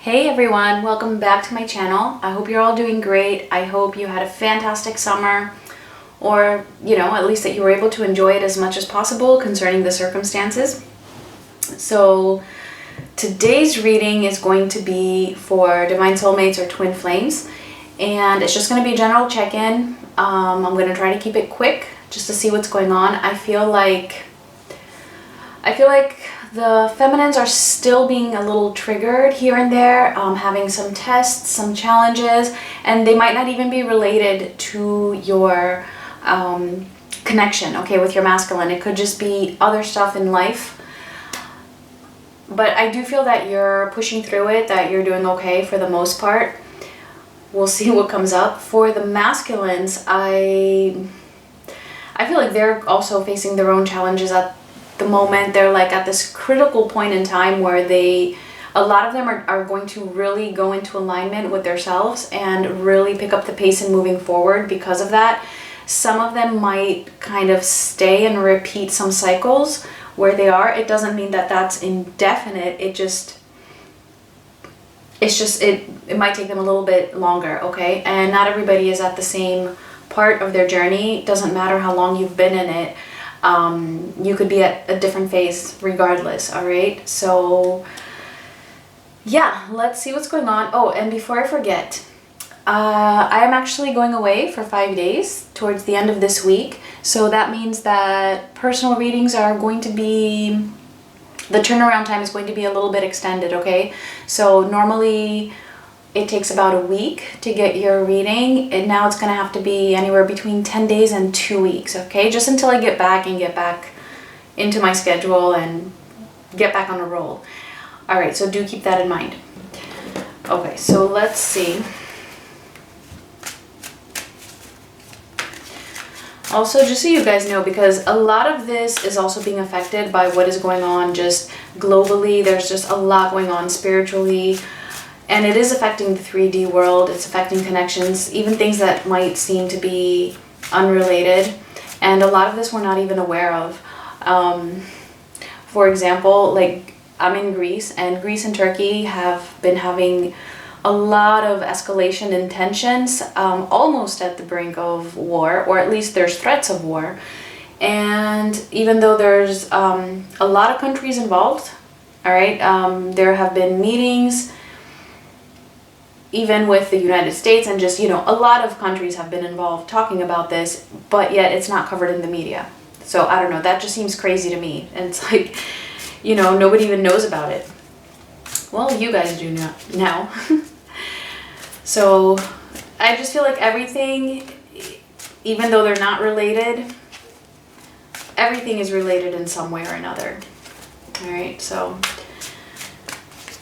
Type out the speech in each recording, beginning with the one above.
Hey everyone, welcome back to my channel. I hope you're all doing great. I hope you had a fantastic summer, or at least that you were able to enjoy it as much as possible concerning the circumstances. So today's reading is going to be for divine soulmates or twin flames, and it's just going to be a general check-in. I'm going to try to keep it quick just to see what's going on. I feel like the feminines are still being a little triggered here and there, having some tests, some challenges, and they might not even be related to your connection, okay, with your masculine. It could just be other stuff in life. But I do feel that you're pushing through it, that you're doing okay for the most part. We'll see what comes up. For the masculines, I feel like they're also facing their own challenges at the moment. They're like at this critical point in time where a lot of them are going to really go into alignment with themselves and really pick up the pace in moving forward because of that. Some of them might kind of stay and repeat some cycles where they are. It doesn't mean that that's indefinite. It might take them a little bit longer, okay? And not everybody is at the same part of their journey. It doesn't matter how long you've been in it. You could be at a different phase regardless, all right? So yeah, let's see what's going on. Oh, and before I forget, I am actually going away for 5 days towards the end of this week. So that means that personal readings are going to be, the turnaround time is going to be a little bit extended, okay? So normally it takes about a week to get your reading, and now it's going to have to be anywhere between 10 days and 2 weeks, okay? Just until I get back into my schedule and get back on a roll. All right, so do keep that in mind. Okay, so let's see. Also, just so you guys know, because a lot of this is also being affected by what is going on just globally. There's just a lot going on spiritually. And it is affecting the 3D world. It's affecting connections, even things that might seem to be unrelated. And a lot of this we're not even aware of. For example, like I'm in Greece, and Greece and Turkey have been having a lot of escalation in tensions, almost at the brink of war, or at least there's threats of war. And even though there's a lot of countries involved, all right, there have been meetings even with the United States, and just, a lot of countries have been involved talking about this, but yet it's not covered in the media. So I don't know, that just seems crazy to me. And it's like, nobody even knows about it. Well, you guys do now. So I just feel like everything, even though they're not related, everything is related in some way or another. All right, so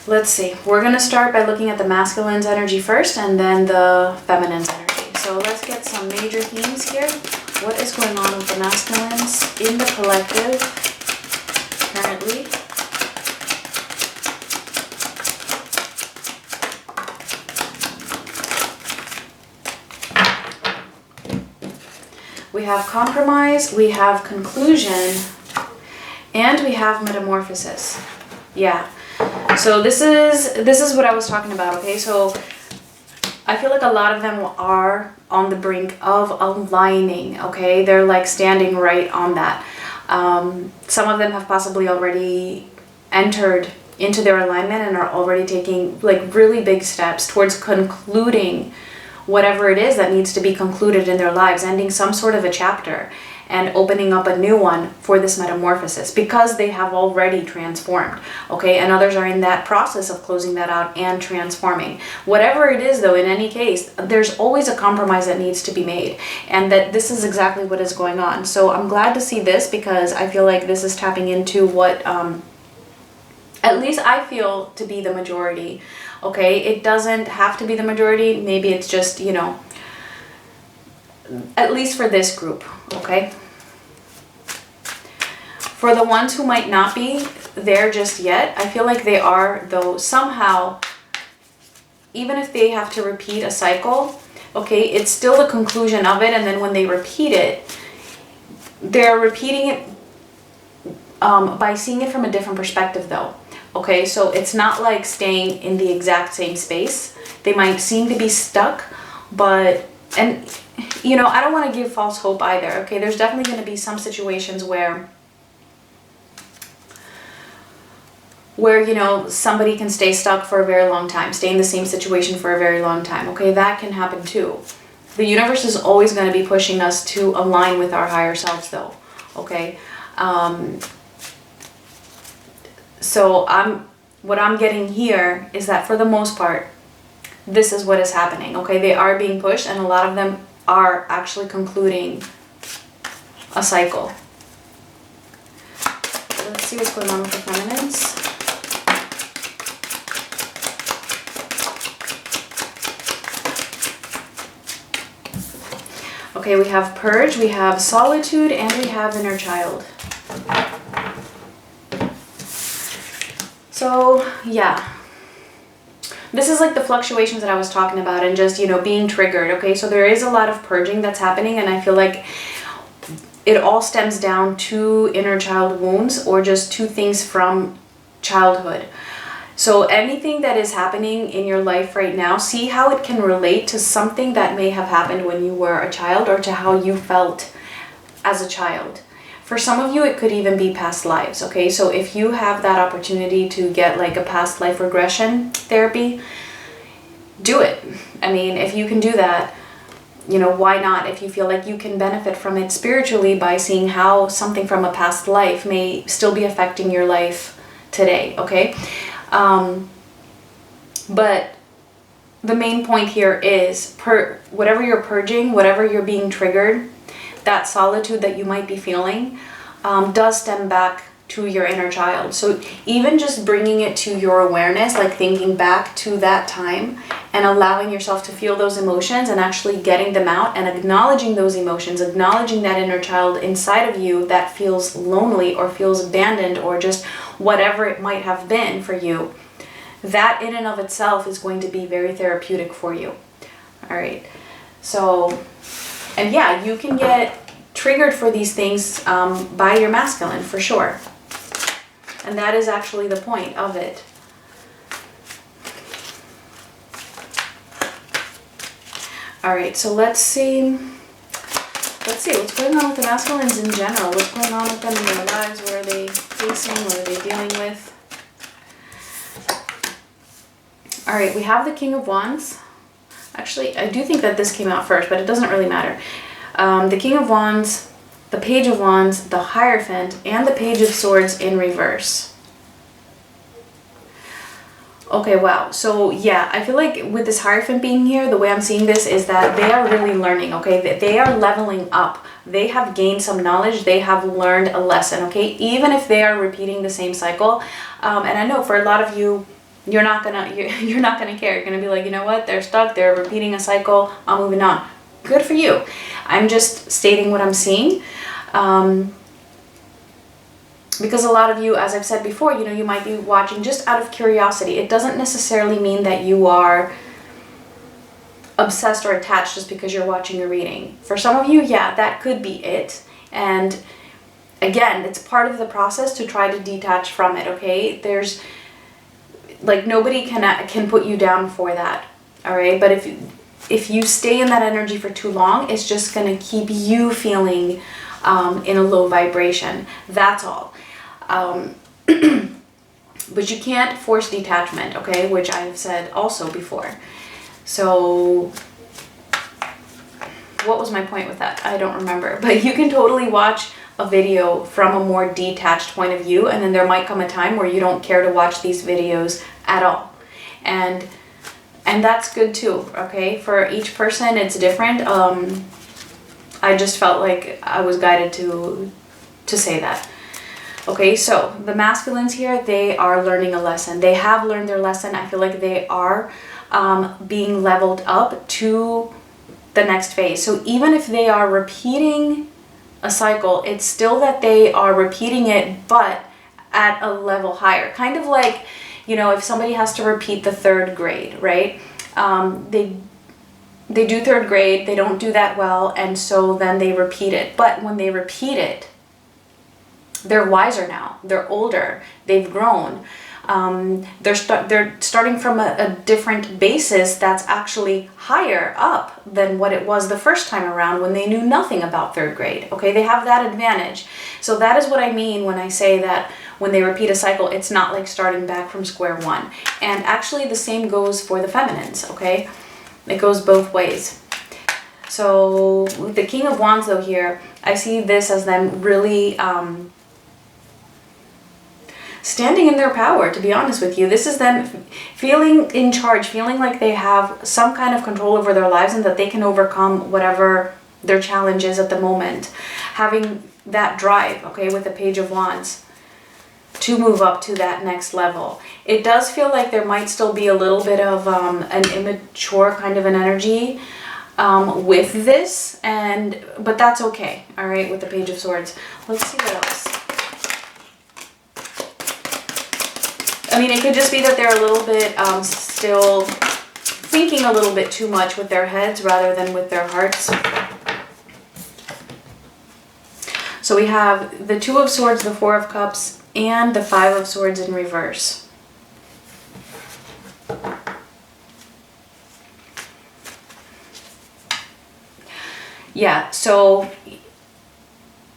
let's see. We're going to start by looking at the masculine's energy first and then the feminine's energy. So let's get some major themes here. What is going on with the masculines in the collective currently? We have compromise, we have conclusion, and we have metamorphosis. Yeah. So this is what I was talking about, okay? So I feel like a lot of them are on the brink of aligning, okay? They're like standing right on that. Some of them have possibly already entered into their alignment and are already taking like really big steps towards concluding whatever it is that needs to be concluded in their lives, ending some sort of a chapter and opening up a new one for this metamorphosis because they have already transformed, okay? And others are in that process of closing that out and transforming. Whatever it is though, in any case, there's always a compromise that needs to be made, and that this is exactly what is going on. So I'm glad to see this because I feel like this is tapping into what, at least I feel to be the majority, okay? It doesn't have to be the majority. Maybe it's just, at least for this group, okay? For the ones who might not be there just yet, I feel like they are, though, somehow, even if they have to repeat a cycle, okay, it's still the conclusion of it, and then when they repeat it, they're repeating it by seeing it from a different perspective, though. Okay, so it's not like staying in the exact same space. They might seem to be stuck, but, and you know, I don't want to give false hope either. Okay, there's definitely going to be some situations where you know, somebody can stay stuck for a very long time, stay in the same situation for a very long time. Okay, that can happen too. The universe is always going to be pushing us to align with our higher selves though. Okay, so what I'm getting here is that for the most part, this is what is happening. Okay, they are being pushed, and a lot of them are actually concluding a cycle. Let's see what's going on with the feminines. Okay, we have purge, we have solitude, and we have inner child. So, yeah. This is like the fluctuations that I was talking about, and just, you know, being triggered, okay? So there is a lot of purging that's happening, and I feel like it all stems down to inner child wounds, or just to things from childhood. So anything that is happening in your life right now, see how it can relate to something that may have happened when you were a child, or to how you felt as a child. For some of you, it could even be past lives, okay? So if you have that opportunity to get like a past life regression therapy, do it. I mean, if you can do that, you know, why not? If you feel like you can benefit from it spiritually by seeing how something from a past life may still be affecting your life today, okay? But the main point here is whatever you're purging, whatever you're being triggered, that solitude that you might be feeling does stem back to your inner child. So even just bringing it to your awareness, like thinking back to that time and allowing yourself to feel those emotions and actually getting them out and acknowledging those emotions, acknowledging that inner child inside of you that feels lonely or feels abandoned or just whatever it might have been for you, that in and of itself is going to be very therapeutic for you. All right. So, and yeah, you can get triggered for these things by your masculine for sure. And that is actually the point of it. All right, so let's see what's going on with the masculines in general. What's going on with them in their lives? What are they facing? What are they dealing with? All right, we have the King of Wands. Actually, I do think that this came out first, but it doesn't really matter. The King of Wands, the Page of Wands, the Hierophant, and the Page of Swords in reverse. Okay, wow. So yeah, I feel like with this Hierophant being here, the way I'm seeing this is that they are really learning, okay? They are leveling up. They have gained some knowledge. They have learned a lesson, okay? Even if they are repeating the same cycle. And I know for a lot of you, you're not gonna care. You're gonna be like, you know what? They're stuck. They're repeating a cycle. I'm moving on. Good for you. I'm just stating what I'm seeing. Because a lot of you, as I've said before, you know, you might be watching just out of curiosity. It doesn't necessarily mean that you are obsessed or attached just because you're watching a reading. For some of you, yeah, that could be it. And again, it's part of the process to try to detach from it, okay? There's, like, nobody can put you down for that, all right? But if you stay in that energy for too long, it's just going to keep you feeling in a low vibration. That's all. But you can't force detachment, okay? Which I've said also before. So what was my point with that? I don't remember. But you can totally watch a video from a more detached point of view, and then there might come a time where you don't care to watch these videos at all. And that's good too, okay? For each person, it's different. I just felt like I was guided to say that. Okay, so the masculines here, they are learning a lesson. They have learned their lesson. I feel like they are being leveled up to the next phase. So even if they are repeating a cycle, it's still that they are repeating it, but at a level higher. Kind of like, you know, if somebody has to repeat the 3rd grade, right? They do 3rd grade, they don't do that well, and so then they repeat it. But when they repeat it, they're wiser now, they're older, they've grown. They're starting from a different basis that's actually higher up than what it was the first time around when they knew nothing about third grade. Okay, they have that advantage. So that is what I mean when I say that when they repeat a cycle, it's not like starting back from square one. And actually the same goes for the feminines, okay? It goes both ways. So with the King of Wands though here, I see this as them really standing in their power, to be honest with you. This is them feeling in charge, feeling like they have some kind of control over their lives and that they can overcome whatever their challenge is at the moment. Having that drive, okay, with the Page of Wands, to move up to that next level. It does feel like there might still be a little bit of an immature kind of an energy with this, but that's okay, all right, with the Page of Swords. Let's see what else. I mean, it could just be that they're a little bit still thinking a little bit too much with their heads rather than with their hearts. So we have the Two of Swords, the Four of Cups, and the Five of Swords in reverse. Yeah, so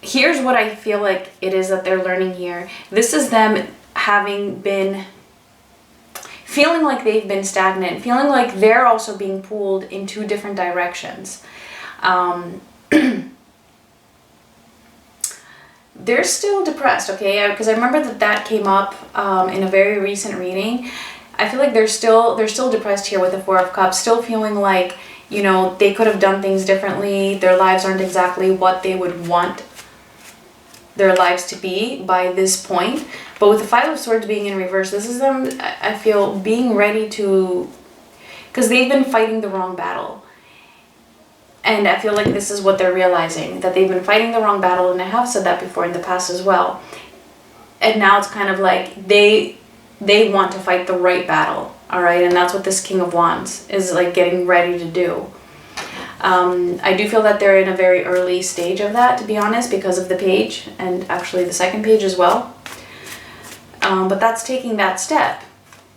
here's what I feel like it is that they're learning here. This is them having been feeling like they've been stagnant, feeling like they're also being pulled in two different directions. They're still depressed, okay? Because I remember that came up in a very recent reading. I feel like they're still depressed here with the Four of Cups, still feeling like, you know, they could have done things differently. Their lives aren't exactly what they would want their lives to be by this point. But with the Five of Swords being in reverse, this is them, I feel, being ready to, because they've been fighting the wrong battle. And I feel like this is what they're realizing, that they've been fighting the wrong battle, and I have said that before in the past as well. And now it's kind of like they want to fight the right battle, all right? And that's what this King of Wands is like getting ready to do. I do feel that they're in a very early stage of that, to be honest, because of the page, and actually the second page as well. But that's taking that step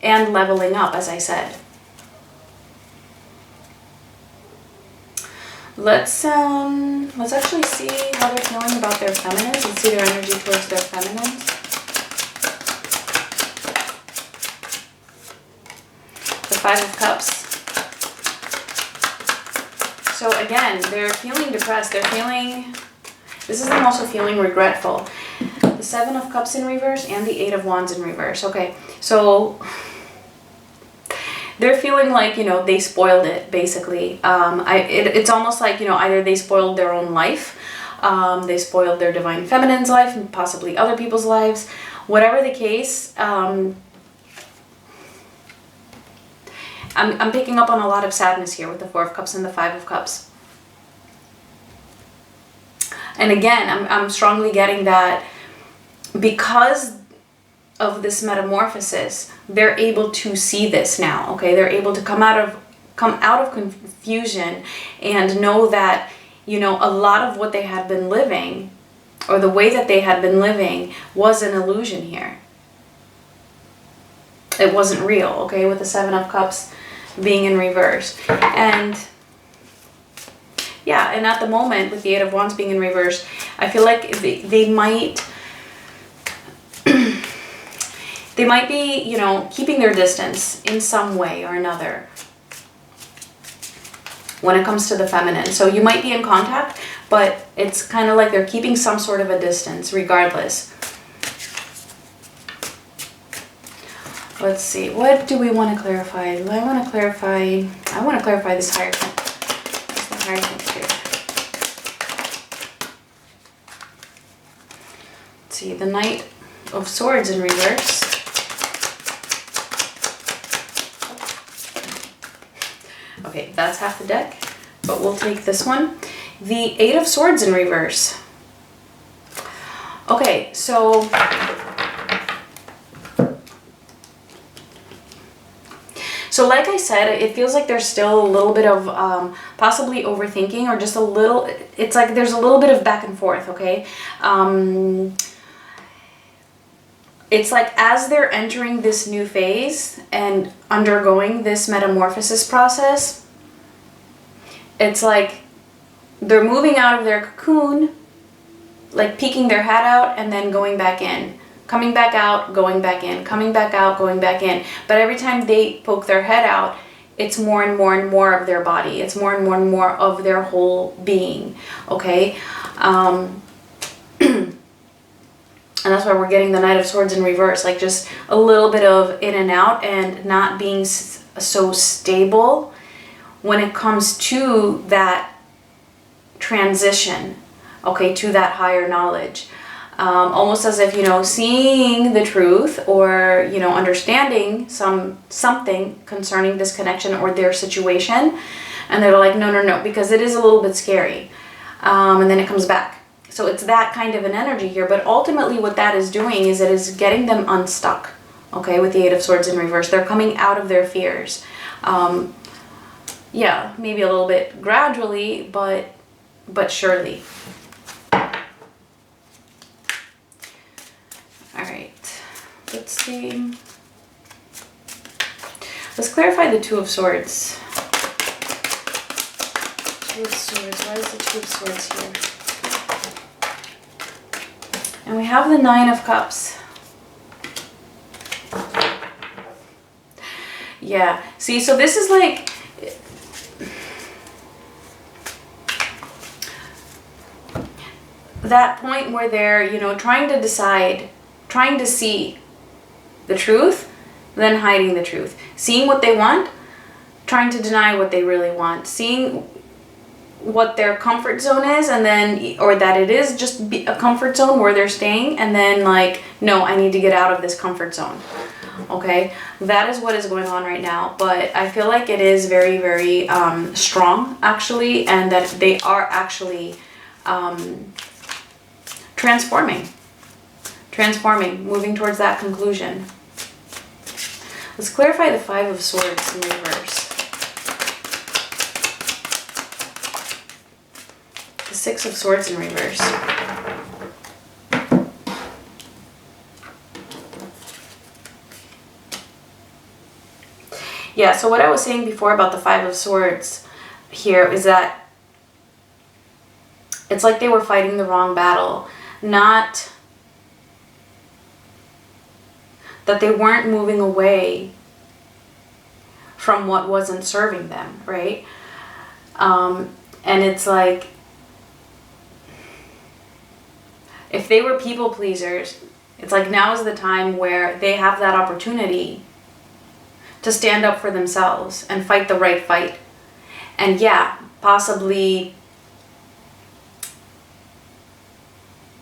and leveling up, as I said. Let's actually see how they're feeling about their feminines. Let's see their energy towards their feminines. The Five of Cups. So again, they're feeling depressed. They're feeling, this is them also feeling regretful. The Seven of Cups in reverse and the Eight of Wands in reverse. Okay, so they're feeling like, you know, they spoiled it, basically. It's almost like, you know, either they spoiled their own life, they spoiled their divine feminine's life, and possibly other people's lives. Whatever the case, I'm picking up on a lot of sadness here with the Four of Cups and the Five of Cups. And again, I'm strongly getting that because of this metamorphosis, they're able to see this now, okay? They're able to come out of confusion and know that, you know, a lot of what they had been living, or the way that they had been living, was an illusion here. It wasn't real, okay, with the Seven of Cups being in reverse. And yeah, and at the moment, with the Eight of Wands being in reverse, I feel like they might they might be, you know, keeping their distance in some way or another when it comes to the feminine. So you might be in contact, but it's kind of like they're keeping some sort of a distance regardless. Let's see, what do we want to clarify? I want to clarify this Hierophant. What's the Hierophant here? Let's see, the Knight of Swords in reverse. Okay, that's half the deck, but we'll take this one. The Eight of Swords in reverse. Okay, so like I said, it feels like there's still a little bit of possibly overthinking, or just a little, it's like there's a little bit of back and forth, okay? it's like as they're entering this new phase and undergoing this metamorphosis process, it's like they're moving out of their cocoon, like peeking their head out and then going back in, coming back out, going back in, coming back out, going back in. But every time they poke their head out, it's more and more and more of their body. It's more and more and more of their whole being, okay? And that's why we're getting the Knight of Swords in reverse, like just a little bit of in and out and not being so stable when it comes to that transition, okay, to that higher knowledge. Almost as if, you know, seeing the truth or, you know, understanding something concerning this connection or their situation, and they're like, no, no, no, because it is a little bit scary. And then it comes back. So it's that kind of an energy here, but ultimately what that is doing is it is getting them unstuck, okay, with the Eight of Swords in reverse. They're coming out of their fears. Yeah, maybe a little bit gradually, but surely. All right, let's see. Let's clarify the Two of Swords. Two of Swords, why is the Two of Swords here? And we have the Nine of Cups. Yeah, see, so this is like, that point where they're, you know, trying to decide, trying to see the truth, then hiding the truth. Seeing what they want, trying to deny what they really want. Seeing what their comfort zone is, and then, or that it is just a comfort zone where they're staying, and then like, no, I need to get out of this comfort zone. Okay, that is what is going on right now, but I feel like it is very, very strong actually, and that they are actually transforming, moving towards that conclusion. Let's clarify the Five of Swords in reverse. The Six of Swords in reverse. Yeah, so what I was saying before about the Five of Swords here is that it's like they were fighting the wrong battle. Not that they weren't moving away from what wasn't serving them, right? And it's like, if they were people pleasers, it's like now is the time where they have that opportunity to stand up for themselves and fight the right fight. And yeah, possibly,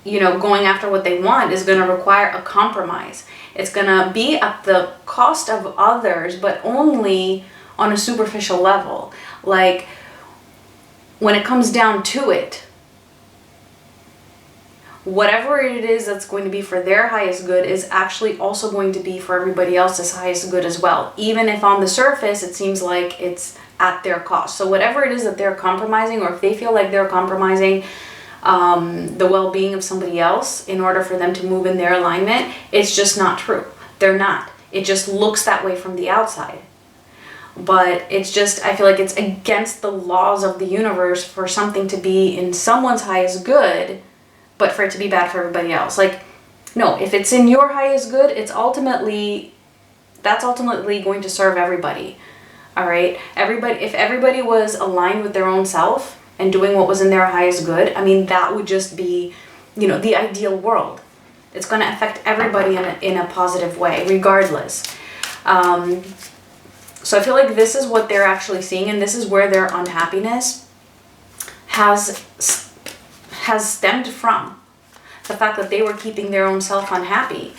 you know, going after what they want is going to require a compromise. It's going to be at the cost of others, but only on a superficial level. Like, when it comes down to it, whatever it is that's going to be for their highest good is actually also going to be for everybody else's highest good as well. Even if on the surface it seems like it's at their cost. So whatever it is that they're compromising, or if they feel like they're compromising the well-being of somebody else in order for them to move in their alignment, it's just not true. They're not. It just looks that way from the outside. But it's just, I feel like it's against the laws of the universe for something to be in someone's highest good, but for it to be bad for everybody else. Like, no, if it's in your highest good, it's ultimately, that's ultimately going to serve everybody. All right? Everybody, if everybody was aligned with their own self and doing what was in their highest good, I mean, that would just be, you know, the ideal world. It's going to affect everybody in a positive way, regardless. So I feel like this is what they're actually seeing, and this is where their unhappiness has stemmed from. The fact that they were keeping their own self unhappy.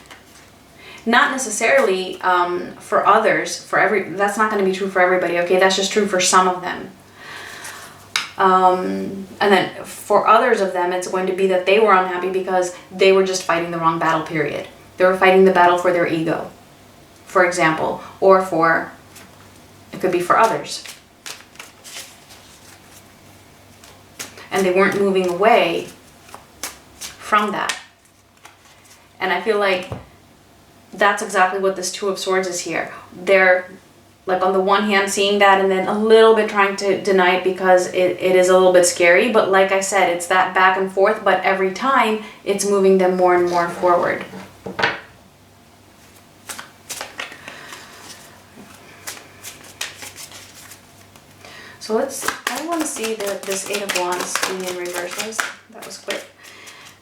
Not necessarily for others, that's not going to be true for everybody, okay? That's just true for some of them. And then for others of them, it's going to be that they were unhappy because they were just fighting the wrong battle, period. They were fighting the battle for their ego, for example, or for, it could be for others. And they weren't moving away from that. And I feel like that's exactly what this Two of Swords is here. They're like on the one hand seeing that and then a little bit trying to deny it because it is a little bit scary. But like I said, it's that back and forth, but every time it's moving them more and more forward. So I want to see this Eight of Wands being in reverse. That was quick.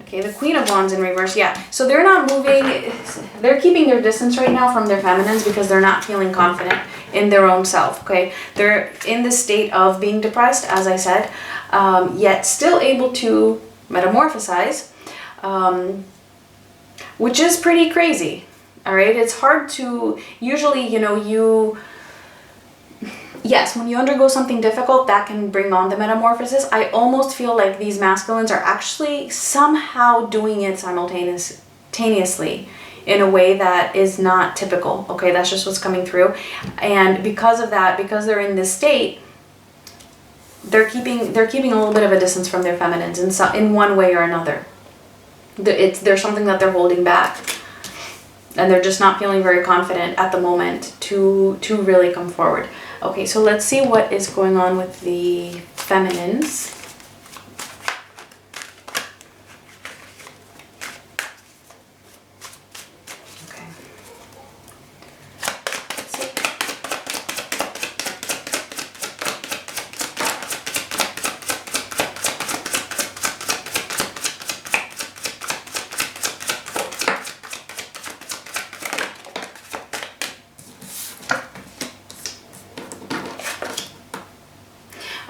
Okay, the Queen of Wands in reverse, yeah. So they're not moving, they're keeping their distance right now from their feminines because they're not feeling confident in their own self, okay? They're in the state of being depressed, as I said, yet still able to metamorphosize, which is pretty crazy, all right? It's hard to, usually, you know, yes, when you undergo something difficult, that can bring on the metamorphosis. I almost feel like these masculines are actually somehow doing it simultaneously in a way that is not typical. Okay, that's just what's coming through. And because of that, because they're in this state, they're keeping a little bit of a distance from their feminines in one way or another. There's something that they're holding back. And they're just not feeling very confident at the moment to really come forward. Okay, so let's see what is going on with the feminines. Okay. Let's see.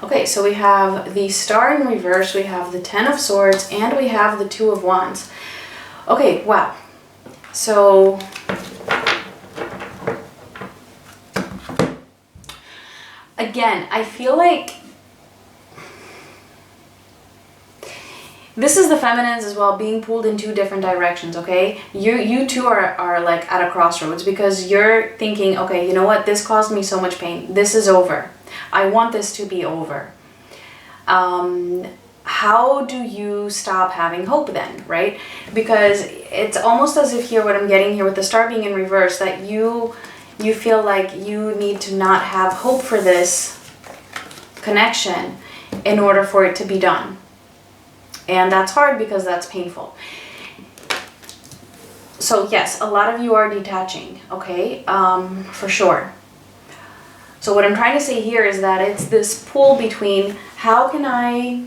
Okay, so we have the Star in reverse, we have the Ten of Swords, and we have the Two of Wands. Okay, wow. So, again, I feel like this is the feminines as well being pulled in two different directions, okay? You two are like at a crossroads because you're thinking, okay, you know what? This caused me so much pain. This is over. I want this to be over. How do you stop having hope then, right? Because it's almost as if here, what I'm getting here with the Star being in reverse, that you feel like you need to not have hope for this connection in order for it to be done. And that's hard because that's painful. So yes, a lot of you are detaching, okay, for sure. So what I'm trying to say here is that it's this pull between how can I...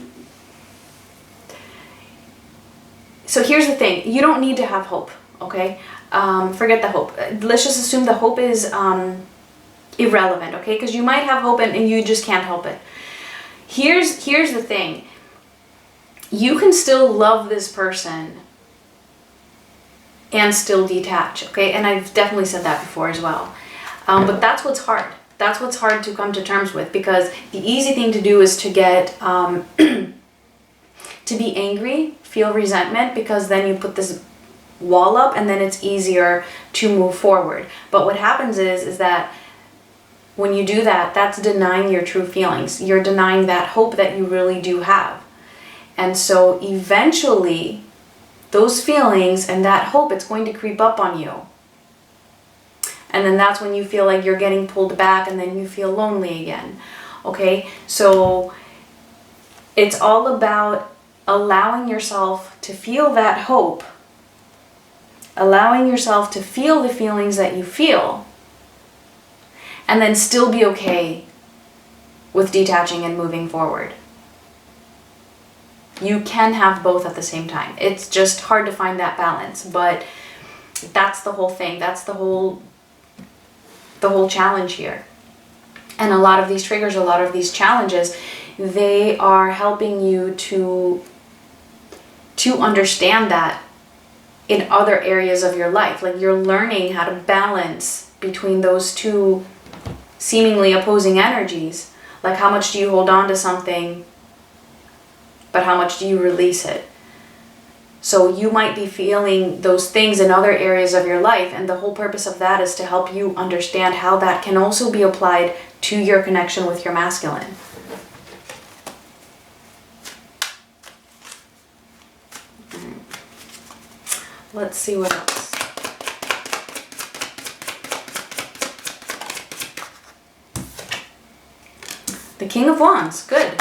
So here's the thing, you don't need to have hope, okay? Forget the hope. Let's just assume the hope is irrelevant, okay? Because you might have hope and you just can't help it. Here's the thing. You can still love this person and still detach, okay? And I've definitely said that before as well. But that's what's hard. That's what's hard to come to terms with, because the easy thing to do is to get, to be angry, feel resentment, because then you put this wall up and then it's easier to move forward. But what happens is that when you do that, that's denying your true feelings. You're denying that hope that you really do have. And so eventually, those feelings and that hope, it's going to creep up on you. And then that's when you feel like you're getting pulled back and then you feel lonely again. Okay, so it's all about allowing yourself to feel that hope, allowing yourself to feel the feelings that you feel, and then still be okay with detaching and moving forward. You can have both at the same time. It's just hard to find that balance, but that's the whole thing. That's the whole challenge here. And a lot of these triggers, a lot of these challenges, they are helping you to understand that in other areas of your life. Like you're learning how to balance between those two seemingly opposing energies. Like how much do you hold on to something, but how much do you release it? So you might be feeling those things in other areas of your life, and the whole purpose of that is to help you understand how that can also be applied to your connection with your masculine. Let's see what else. The King of Wands, good.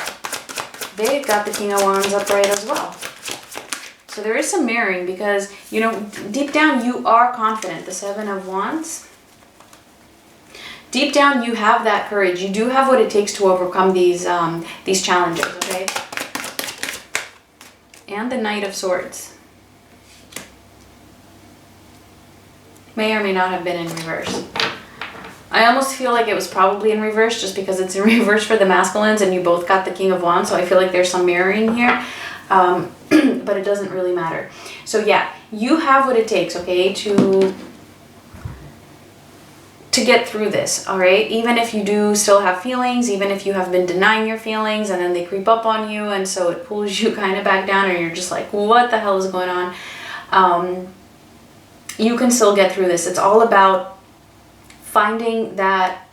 They got the King of Wands upright as well. So there is some mirroring because, you know, deep down you are confident. The Seven of Wands. Deep down you have that courage. You do have what it takes to overcome these challenges, okay? And the Knight of Swords. May or may not have been in reverse. I almost feel like it was probably in reverse just because it's in reverse for the masculines and you both got the King of Wands. So I feel like there's some mirroring here. But it doesn't really matter. So yeah, you have what it takes, okay, to get through this, all right? Even if you do still have feelings, even if you have been denying your feelings and then they creep up on you and so it pulls you kind of back down and you're just like, what the hell is going on? You can still get through this. It's all about finding that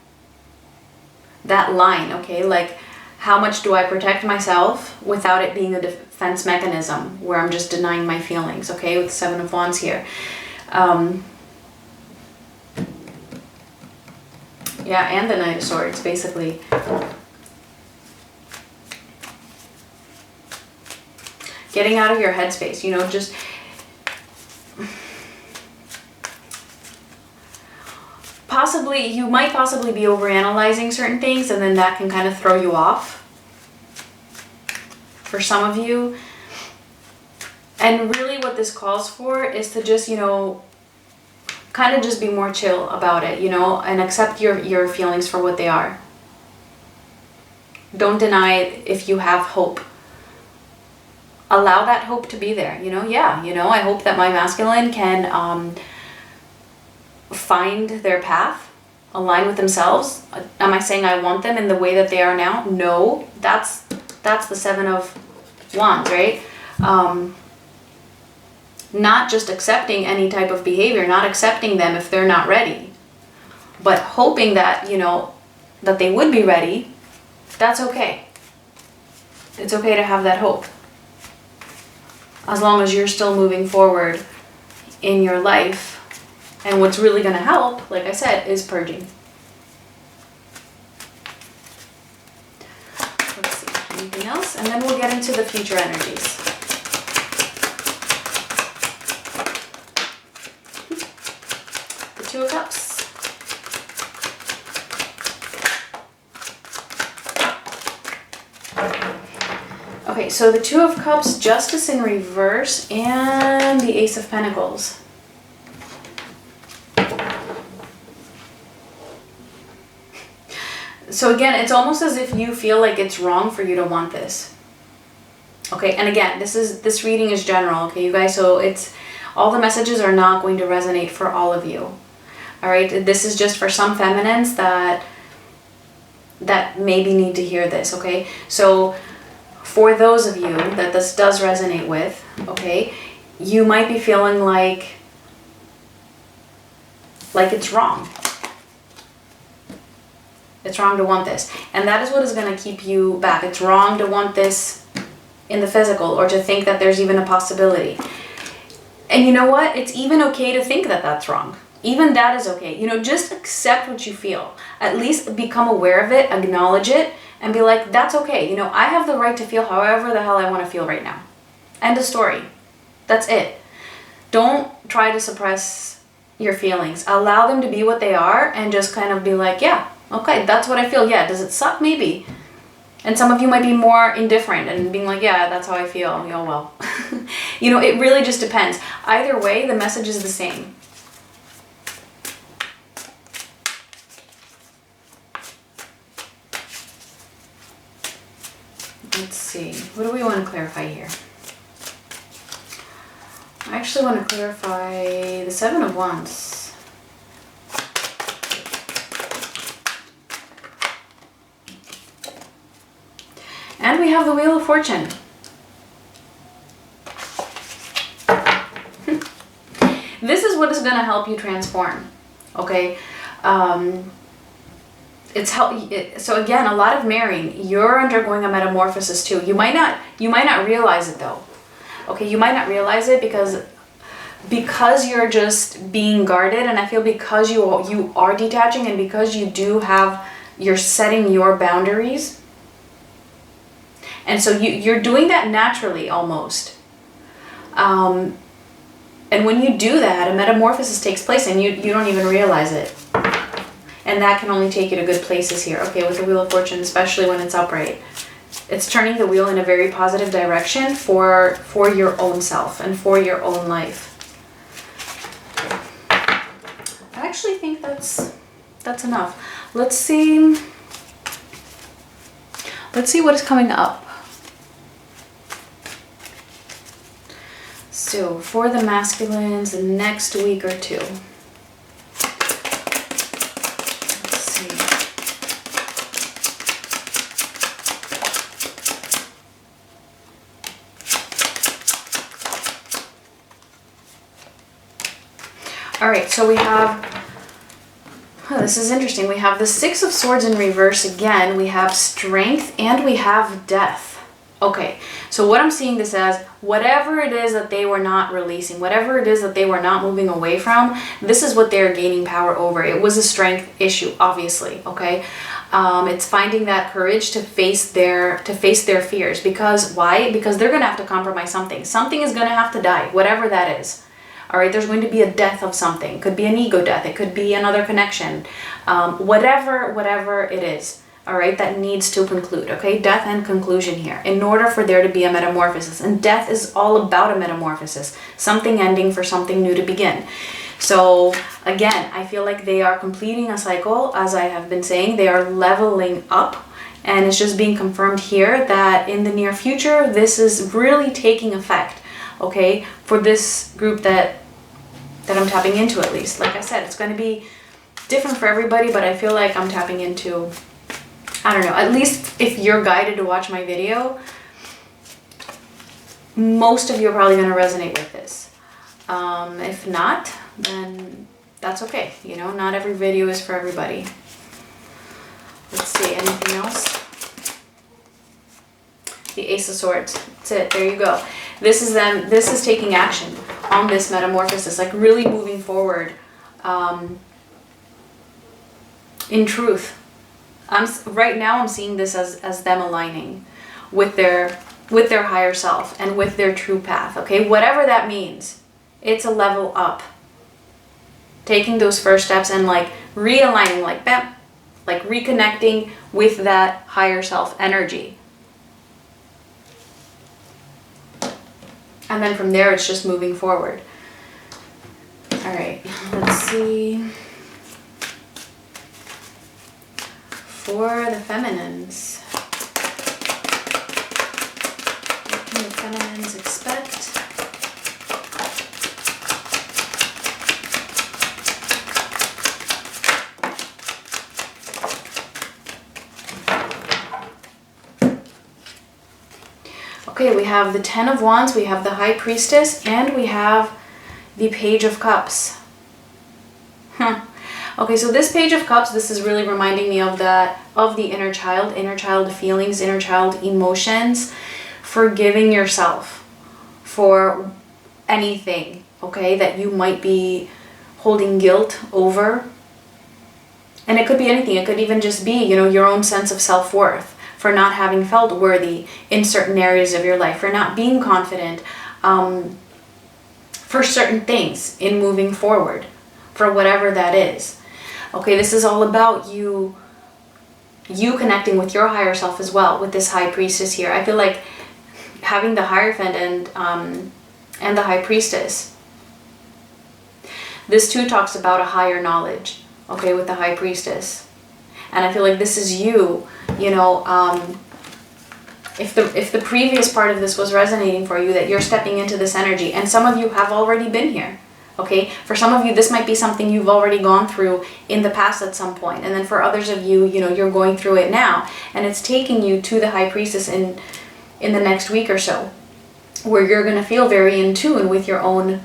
line, okay? Like, how much do I protect myself without it being a defense mechanism where I'm just denying my feelings, okay? With the Seven of Wands here. Yeah, and the Knight of Swords, basically. Getting out of your headspace, you know, just... Possibly, you might possibly be overanalyzing certain things and then that can kind of throw you off. For some of you. And really what this calls for is to just, you know, kind of just be more chill about it, you know, and accept your feelings for what they are. Don't deny it if you have hope. Allow that hope to be there, you know. Yeah, you know, I hope that my masculine can find their path, align with themselves. Am I saying I want them in the way that they are now? No, that's the Seven of Wands, right? Not just accepting any type of behavior, not accepting them if they're not ready, but hoping that, you know, that they would be ready. That's okay. It's okay to have that hope. As long as you're still moving forward in your life. And what's really going to help, like I said, is purging. Let's see, anything else? And then we'll get into the future energies. The Two of Cups. Okay, so the Two of Cups, Justice in reverse, and the Ace of Pentacles. So again, it's almost as if you feel like it's wrong for you to want this. Okay, and again, this reading is general, okay, you guys? So it's, all the messages are not going to resonate for all of you. All right, this is just for some feminines that maybe need to hear this, okay? So for those of you that this does resonate with, okay, you might be feeling like it's wrong. It's wrong to want this. And that is what is going to keep you back. It's wrong to want this in the physical or to think that there's even a possibility. And you know what? It's even okay to think that that's wrong. Even that is okay. You know, just accept what you feel. At least become aware of it, acknowledge it, and be like, that's okay. You know, I have the right to feel however the hell I want to feel right now. End of story. That's it. Don't try to suppress your feelings. Allow them to be what they are and just kind of be like, yeah, okay, that's what I feel. Yeah, does it suck? Maybe. And some of you might be more indifferent and being like, yeah, that's how I feel. Oh, well. You know, it really just depends. Either way, the message is the same. Let's see. What do we want to clarify here? I actually want to clarify the Seven of Wands. And we have the Wheel of Fortune. This is what is going to help you transform. Okay? So again, a lot of marrying. You're undergoing a metamorphosis too. You might not realize it though. Okay, you might not realize it because you're just being guarded, and I feel because you are detaching and because you're setting your boundaries. And so you're doing that naturally almost. And when you do that, a metamorphosis takes place and you don't even realize it. And that can only take you to good places here. Okay, with the Wheel of Fortune, especially when it's upright. It's turning the wheel in a very positive direction for your own self and for your own life. I actually think that's enough. Let's see what is coming up. So for the masculines, the next week or two. Let's see. All right, so we have, this is interesting. We have the Six of Swords in reverse again. We have strength and we have death. Okay, so what I'm seeing this as, whatever it is that they were not releasing, whatever it is that they were not moving away from, this is what they're gaining power over. It was a strength issue, obviously, okay? It's finding that courage to face their fears. Because why? Because they're gonna have to compromise something. Something is gonna have to die, whatever that is. All right, there's going to be a death of something. It could be an ego death. It could be another connection. Whatever it is, all right, that needs to conclude, okay? Death and conclusion here in order for there to be a metamorphosis. And death is all about a metamorphosis. Something ending for something new to begin. So again, I feel like they are completing a cycle. As I have been saying, they are leveling up. And it's just being confirmed here that in the near future, this is really taking effect, okay? For this group that I'm tapping into, at least. Like I said, it's going to be different for everybody, but I feel like I'm tapping into, I don't know, at least if you're guided to watch my video, most of you are probably going to resonate with this. If not, then that's okay. You know, not every video is for everybody. Let's see, anything else? The Ace of Swords. That's it. There you go. This is them. This is taking action on this metamorphosis, like really moving forward. In truth, right now I'm seeing this as them aligning with their higher self and with their true path. Okay, whatever that means, it's a level up. Taking those first steps and like realigning, like bam, like reconnecting with that higher self energy. And then from there, it's just moving forward. All right, let's see. For the feminines, what can the feminines expect? Okay, we have the Ten of Wands, we have the High Priestess, and we have the Page of Cups. Okay, so this Page of Cups, this is really reminding me of the inner child feelings, inner child emotions, forgiving yourself for anything, okay, that you might be holding guilt over. And it could be anything. It could even just be, you know, your own sense of self-worth for not having felt worthy in certain areas of your life, for not being confident for certain things in moving forward, for whatever that is. Okay, this is all about you connecting with your higher self as well with this High Priestess here. I feel like having the Hierophant and the High Priestess, this too talks about a higher knowledge, okay, with the High Priestess. And I feel like this is you know, if the previous part of this was resonating for you, that you're stepping into this energy, and some of you have already been here, okay? For some of you, this might be something you've already gone through in the past at some point, and then for others of you, you know, you're going through it now, and it's taking you to the High Priestess in the next week or so, where you're going to feel very in tune with your own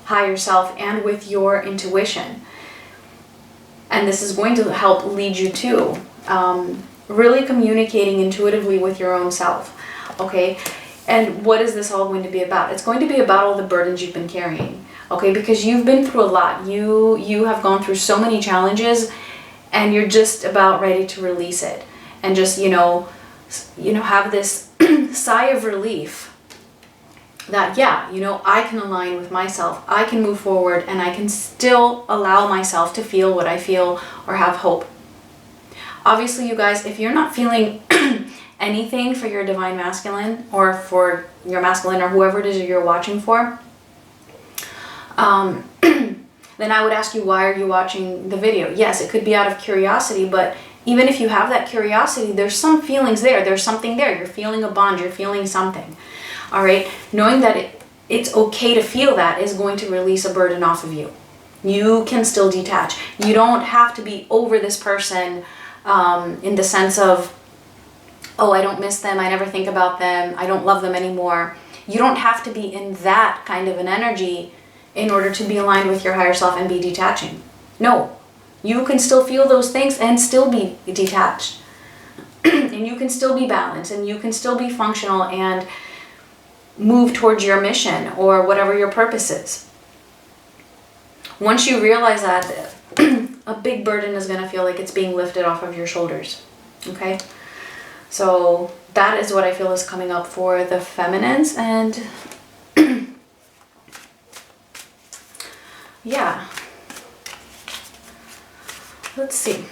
higher self and with your intuition. And this is going to help lead you to really communicating intuitively with your own self, okay? And what is this all going to be about? It's going to be about all the burdens you've been carrying, okay? Because you've been through a lot. You have gone through so many challenges, and you're just about ready to release it and just, you know, you know, have this sigh of relief that, yeah, you know, I can align with myself, I can move forward, and I can still allow myself to feel what I feel or have hope. Obviously, you guys, if you're not feeling anything for your divine masculine or for your masculine or whoever it is you're watching for, then I would ask you, why are you watching the video? Yes, it could be out of curiosity, but even if you have that curiosity, there's some feelings there. There's something there. You're feeling a bond. You're feeling something. All right? Knowing that it's okay to feel that is going to release a burden off of you. You can still detach. You don't have to be over this person in the sense of, oh, I don't miss them. I never think about them. I don't love them anymore. You don't have to be in that kind of an energy in order to be aligned with your higher self and be detaching. No, you can still feel those things and still be detached. And you can still be balanced, and you can still be functional and move towards your mission or whatever your purpose is. Once you realize that, a big burden is going to feel like it's being lifted off of your shoulders. Okay? So that is what I feel is coming up for the feminines, and yeah. Let's see.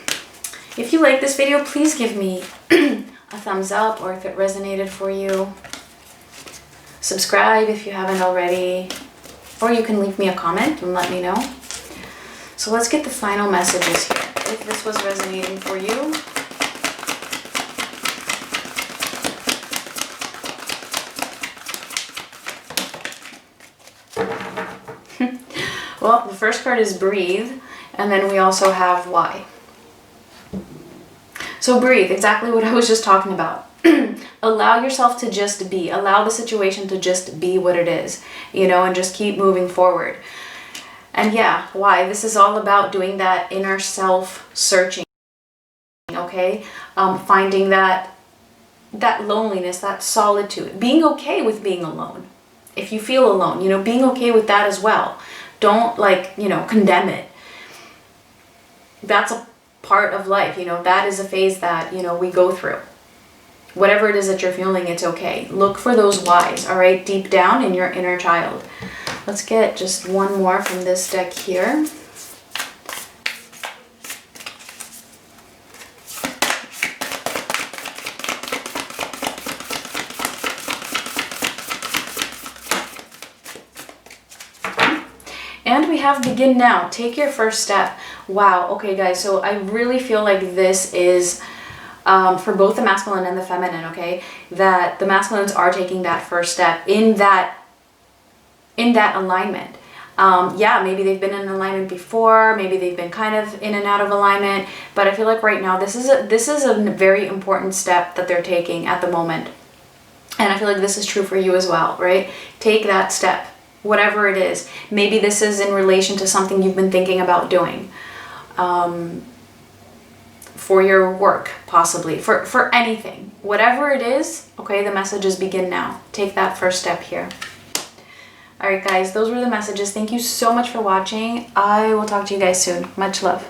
If you like this video, please give me a thumbs up, or if it resonated for you, subscribe if you haven't already, or you can leave me a comment and let me know. So let's get the final messages here. If this was resonating for you, well, the first card is breathe, and then we also have why. So breathe, exactly what I was just talking about. Allow yourself to just be. Allow the situation to just be what it is, you know, and just keep moving forward. And yeah, why? This is all about doing that inner self searching, okay? Finding that loneliness, that solitude, being okay with being alone. If you feel alone, you know, being okay with that as well. Don't, like, you know, condemn it. That's a part of life, you know, that is a phase that, you know, we go through. Whatever it is that you're feeling, it's okay. Look for those whys, all right, deep down in your inner child. Let's get just one more from this deck here. And we have begin now. Take your first step. Wow. Okay, guys. So I really feel like this is for both the masculine and the feminine, okay? That the masculines are taking that first step in that alignment. Yeah, maybe they've been in alignment before. Maybe they've been kind of in and out of alignment. But I feel like right now this is a very important step that they're taking at the moment. And I feel like this is true for you as well, right? Take that step. Whatever it is. Maybe this is in relation to something you've been thinking about doing. For your work, possibly. For anything. Whatever it is, okay, the messages begin now. Take that first step here. Alright guys, those were the messages. Thank you so much for watching. I will talk to you guys soon. Much love.